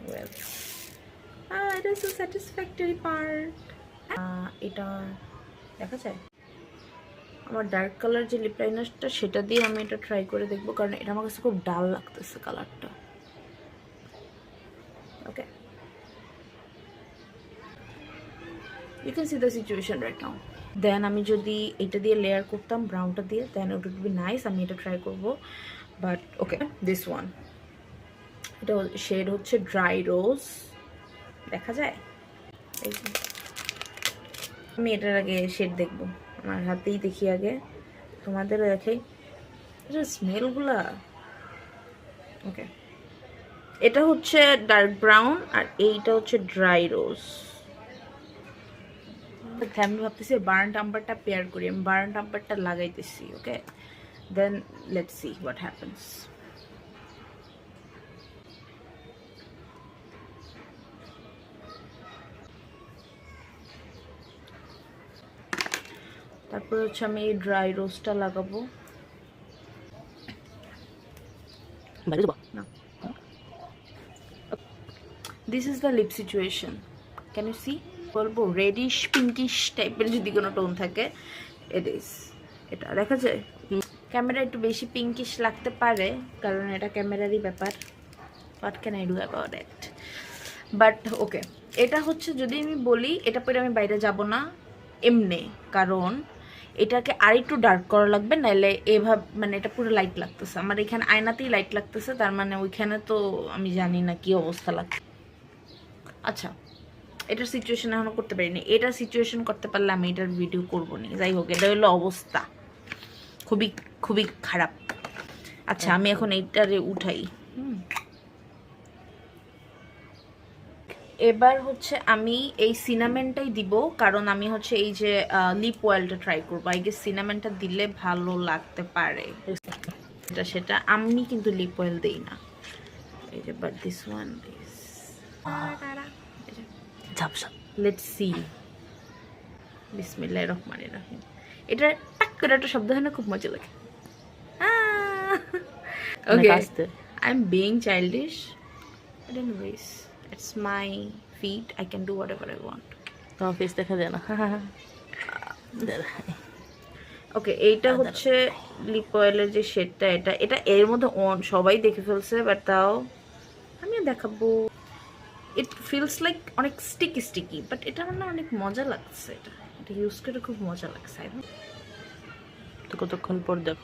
well, it is a satisfactory part. এটা দেখা যায় আমার ডার্ক কালার যে লিপ লাইনারটা সেটা দিয়ে আমি এটা ট্রাই করে দেখবো, কারণ এটা আমার কাছে খুব ডাল লাগতেছে কালারটা। ওকে, you can see the situation right now. দেন আমি যদি এটা দিয়ে লেয়ার করতাম ব্রাউনটা দিয়ে, দেন ইট উড বি নাইস। আমি এটা ট্রাই করব, বাট ওকে, দিস ওয়ান, এটা শেড হচ্ছে ড্রাই রোজ, দেখা যায়। আমি এটার আগে শেড দেখবো, আমার হাতেই দেখি আগে, তোমাদেরও দেখাই এটা স্মেলগুলা। ওকে, এটা হচ্ছে ডার্ক ব্রাউন আর এইটা হচ্ছে ড্রাই রোজ। আমি ভাবতেছি বার্ন টাম্পারটা পেয়ার করি, আমি বার্ন টাম্পারটা লাগাইতেছি। Okay, then let's see what happens. তারপর হচ্ছে আমি এই ড্রাই রোজটা লাগাবো। না, this is the lip situation, can you see? বলবো রেডিশ পিঙ্কিশ টাইপের যদি কোনো টোন থাকে, ইট ইজ। এটা দেখা যায় ক্যামেরা একটু বেশি পিঙ্কিশ লাগতে পারে, কারণ এটা ক্যামেরারই ব্যাপার, what can I do about it. But ওকে, এটা হচ্ছে যদি আমি বলি এটা পরে আমি বাইরে যাব না এমনি, কারণ এটাকে আরেকটু ডার্ক করা লাগবে, নাইলে এভাবে মানে এটা পুরো লাইট লাগতেছে আমার এখানে, আয়নাতেই লাইট লাগতেছে, তার মানে ওইখানে তো আমি জানি না কি অবস্থা লাগছে। আচ্ছা, এটার সিচুয়েশন এখনো করতে পারিনি, এটার সিচুয়েশন করতে পারলে আমি এটার ভিডিও করবো নি। যাই হোক, এটা হলো অবস্থা, খুবই খুবই খারাপ। আচ্ছা, আমি এখন এইটারে উঠাই। এবার হচ্ছে আমি এই সিনামেনটাই দিব, কারণ আমি হচ্ছে এই যে লিপ অয়েলটা ট্রাই করবো। আই গেস সিনামেনটা দিলে ভালো লাগতে পারে, এটা সেটা। আমি কিন্তু লিপ অয়েল দেই না, এই যে, বাট দিস ওয়ান ইজ ঝাপসা। লেটস সি, বিসমিল্লাহির রহমানির রহিম। এটা টাক করে একটা শব্দ হয় না, খুব মজা লাগে। Okay, I am being childish, but anyways it's my feet, I can do whatever I want. তোমার ফেস দেখা যায় না। ওকে, এইটা হচ্ছে লিপ অয়েলের যে শেডটা, এটা এটা এর মধ্যে সবাই দেখে ফেলছে, বাট তাও আমি দেখাবো। ইট ফিলস লাইক অনেক স্টিকি স্টিকি, বাট এটা আমার না অনেক মজা লাগছে, এটা ইউজ করে খুব মজা লাগছে। তো কতক্ষণ পর দেখো